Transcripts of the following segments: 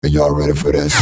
Are y'all ready for this?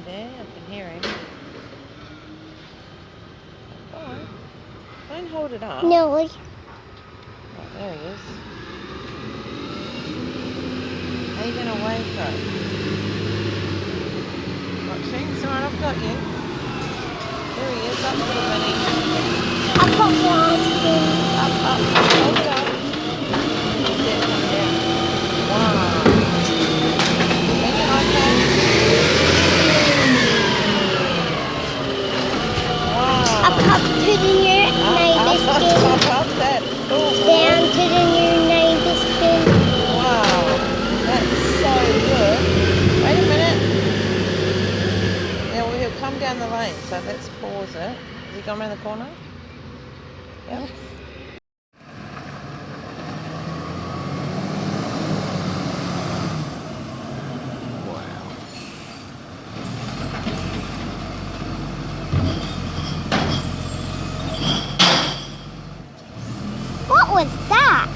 There, I can hear him. Oh, don't hold it up. No. Oh, there he is. How are you going to wave though? Watching? It's alright, I've got you. There he is, up little bunny. I've got the ice cream. Up, hold it up. That's it, come down. Wow. Bring it like that. Up to the new neighbour's bin. Up that. Oh, Down to the new neighbour's bin. wow. That's so good. Wait a minute. Yeah, well, he'll come down the lane, so let's pause it. Has he gone around the corner? Yep. What was that?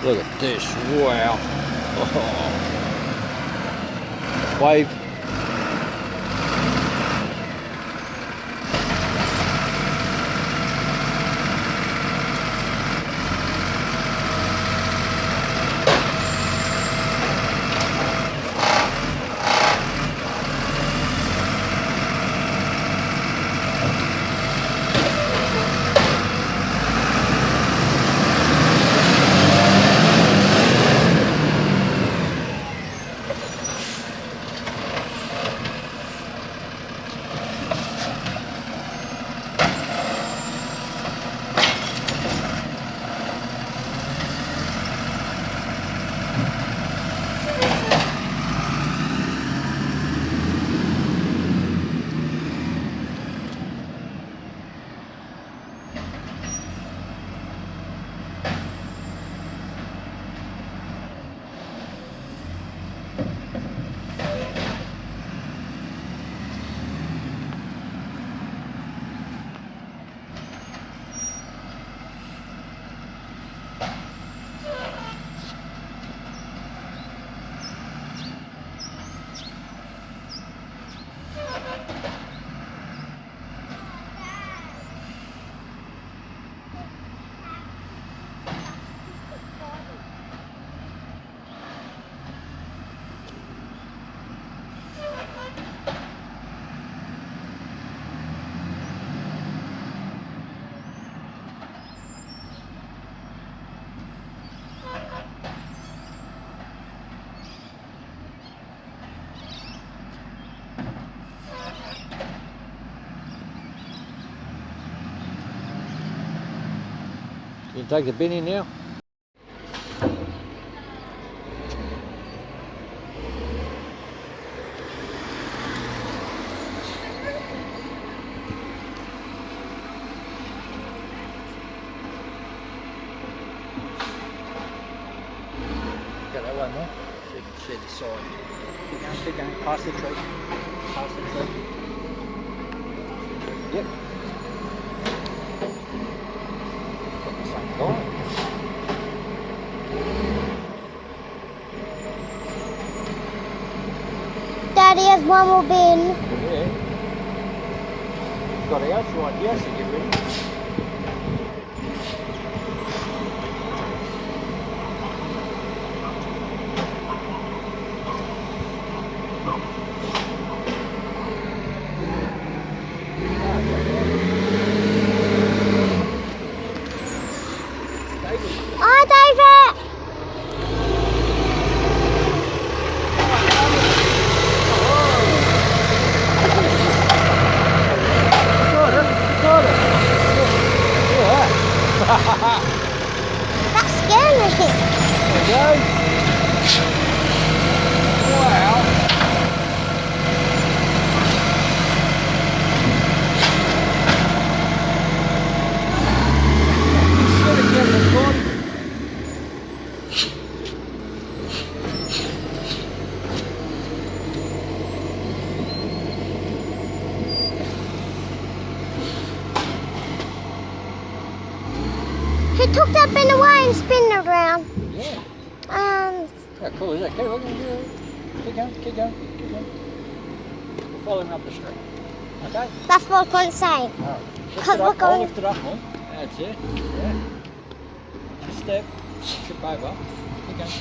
Look at this. Wow. Wave. You can take the bin in now. Go that way more. So you can see the side. Keep going, past the tree. Past the tree. Yep. Got the same guy. Daddy has one more bin. Yeah. Got ours right here, so get ready. Hi, David. That scared me. There we go. Wow. He took that bin away and spin it around. Yeah. Um, How cool is that? Keep looking. Keep going, keep going, keep going. We're following up the street. Okay? that's what I was going to say. Alright. Lift Because it we're up. I'll going. lift it up more. That's it. Yeah. Just step. Trip over. Keep going.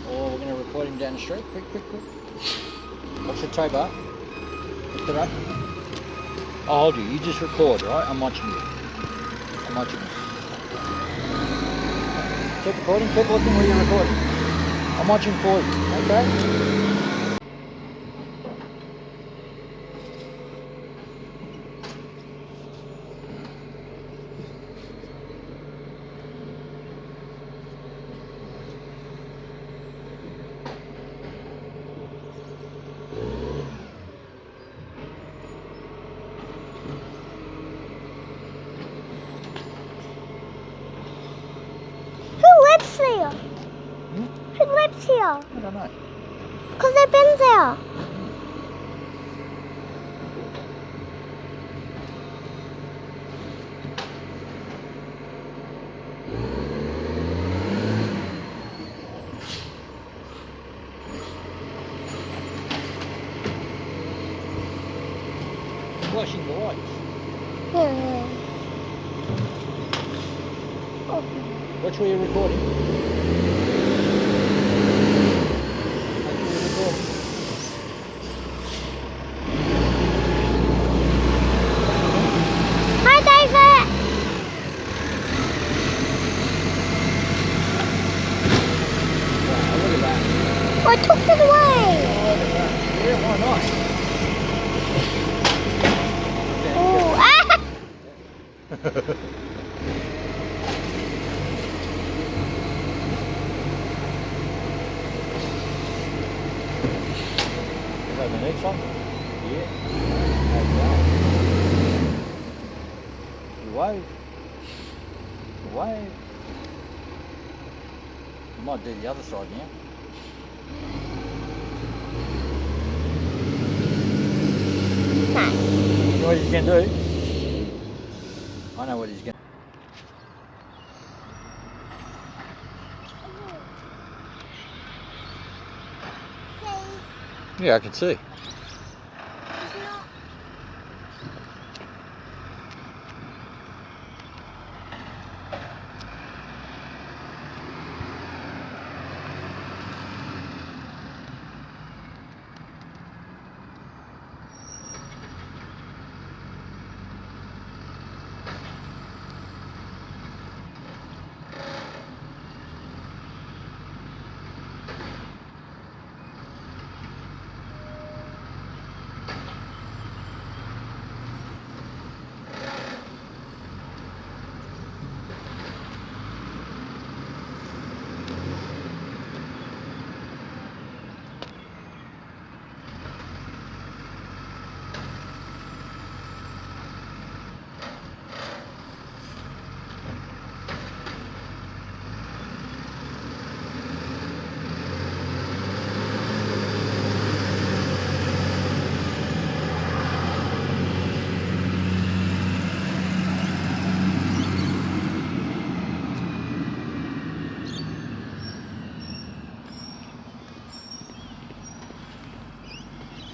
Or we're going to report him down the street. Quick, quick, quick. Watch the tow bar. Lift it up. I'll hold you. You just record, right? I'm watching you. I'm watching you. Keep recording. Keep looking where you're recording. I'm watching for you. Okay? Who lives there? Who lives here? I don't know. Because they've been there. Flashing the lights. Yeah. Oh. Watch where you're recording. Make sure you're recording. Hi, David. Wow, look at that. I took it away. Look at that. Yeah, why not? Oh. Ah. Is that the next one? Yeah. Okay. You wave. You wave. You might do the other side now. No. You know what he's going to do? I know what he's going to do. Yeah, I can see.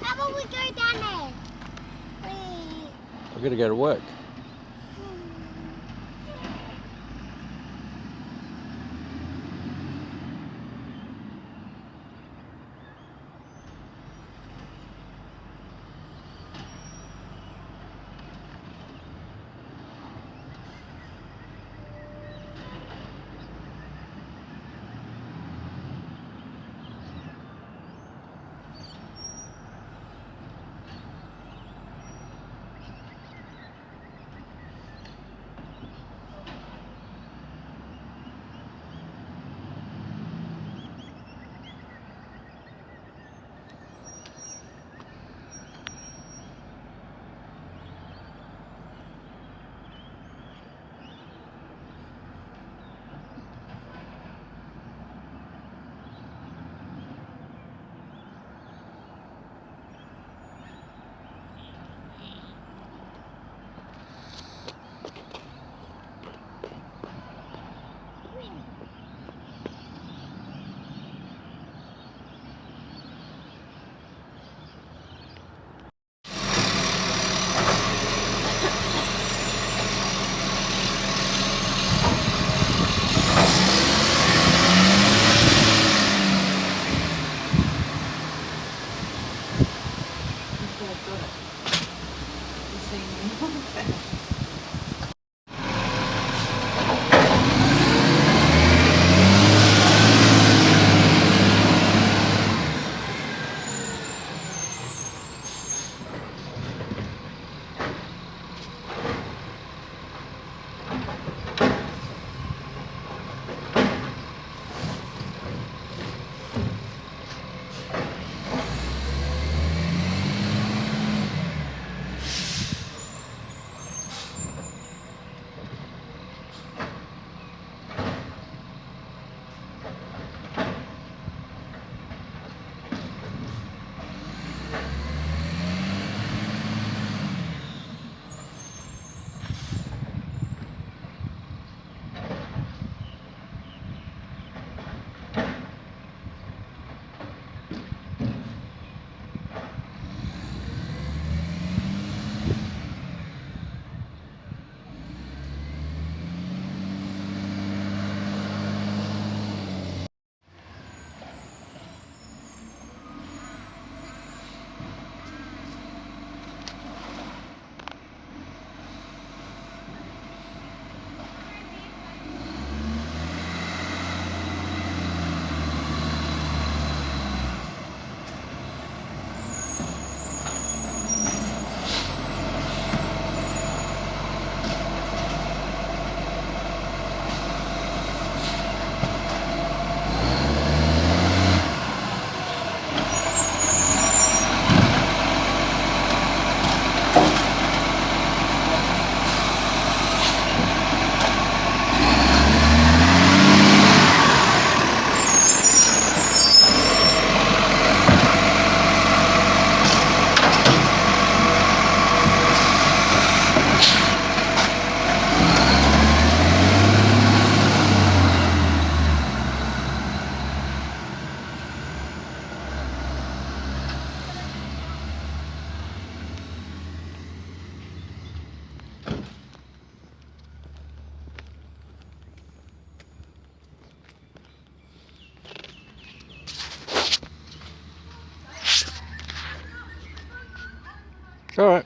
How about we go down there? Wait. I've got to go to work. It's all right.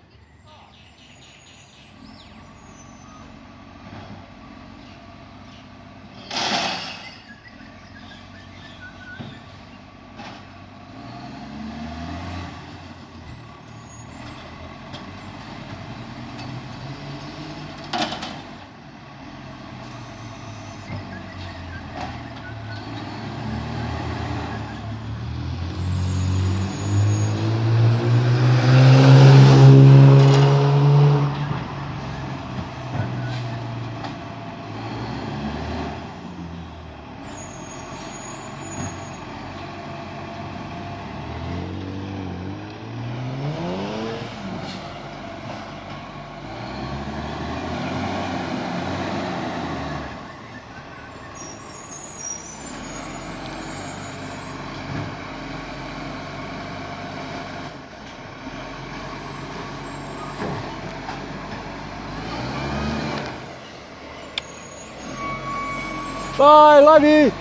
Bye, love you.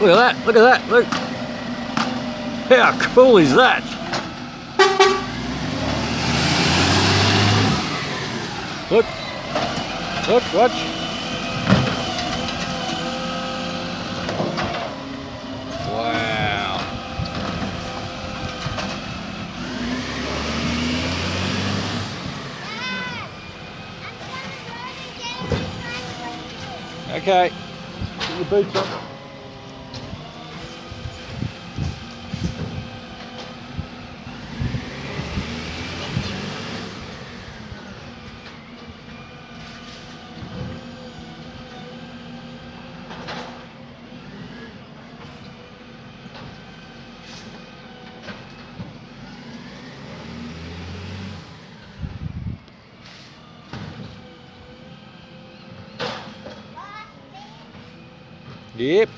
Look at that, look at that, look. How cool is that? Look, look, watch. Wow. Okay, put your boots on. Yep.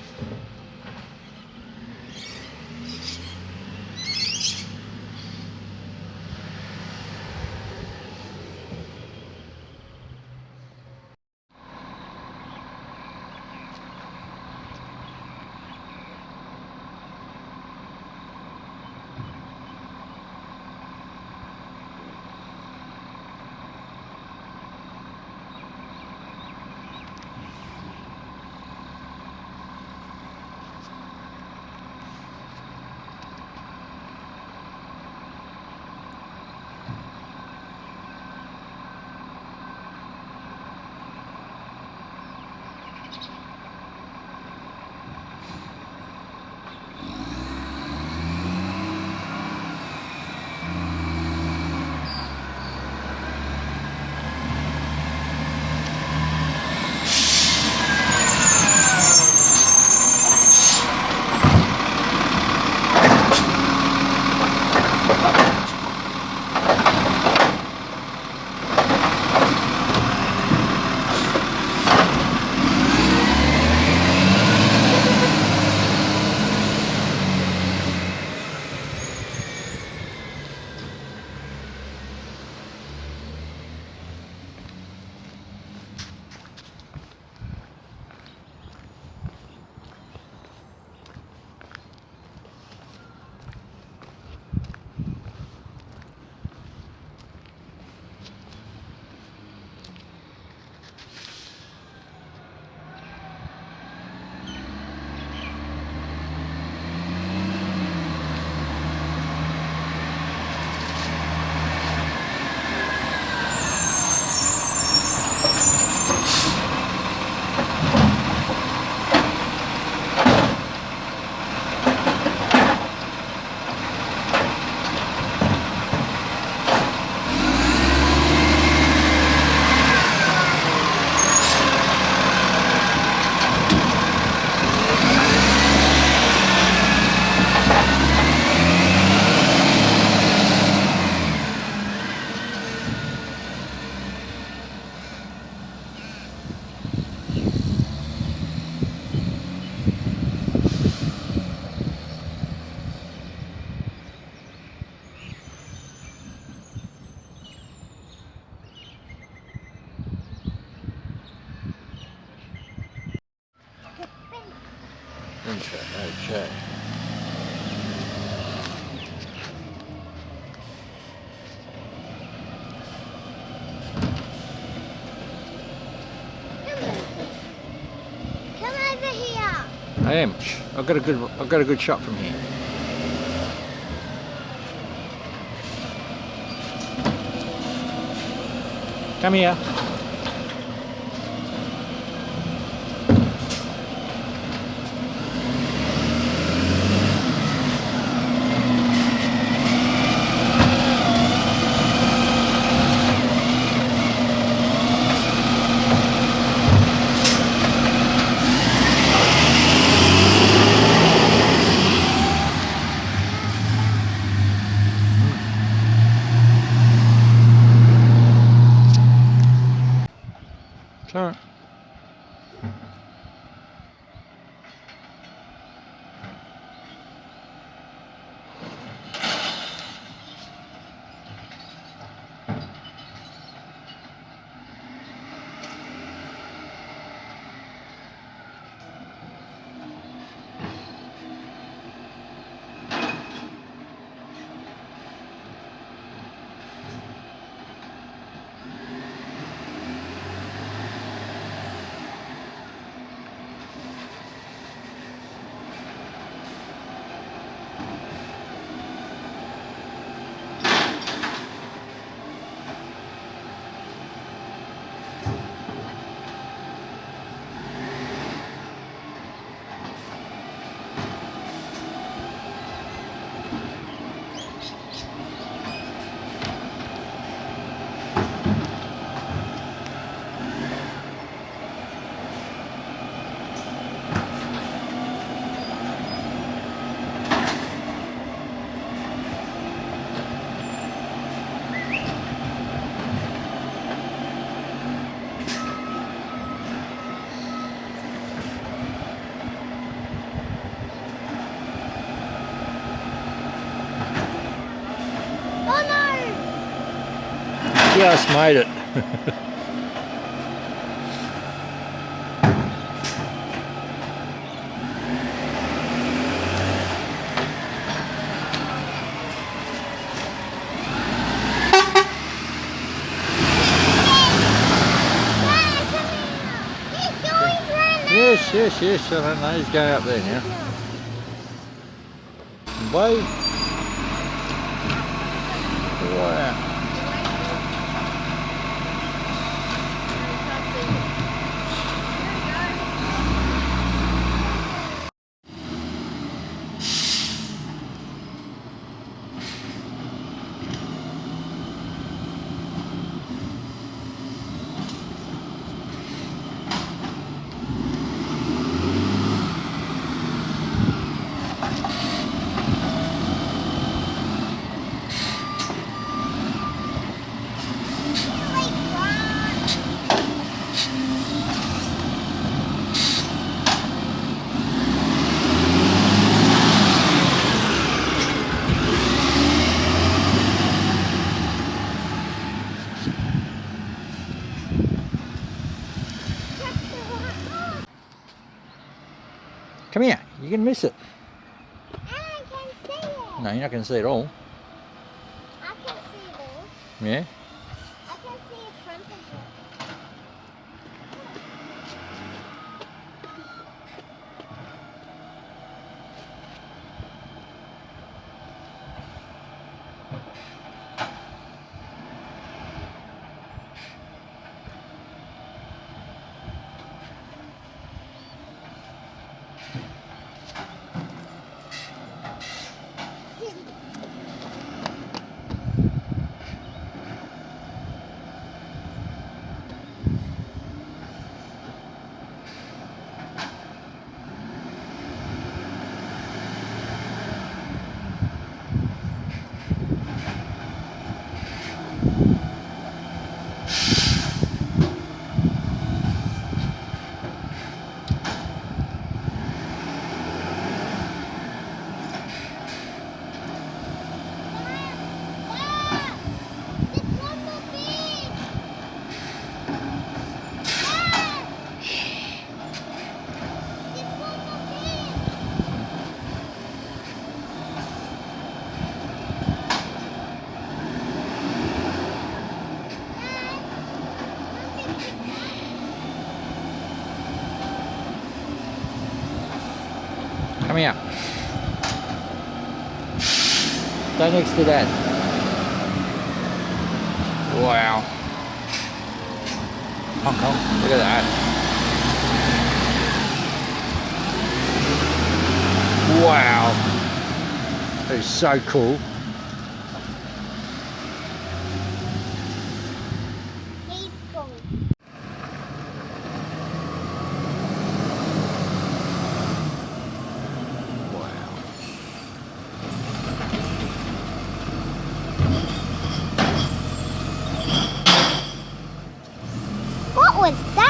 Okay. Come over here. I am. I've got a good shot from here. Come here. It's all right. Oh no! Just made it. Yes. I don't know. He's going up there now. Wave. Wow. Come here. You can miss it. I can see it. No, you're not going to see it all. I can see this. Yeah? I can see in front of it. Come here. Stay next to Dad. Wow. Hong Kong, look at that. Wow. That is so cool. Hateful. Wow. What was that?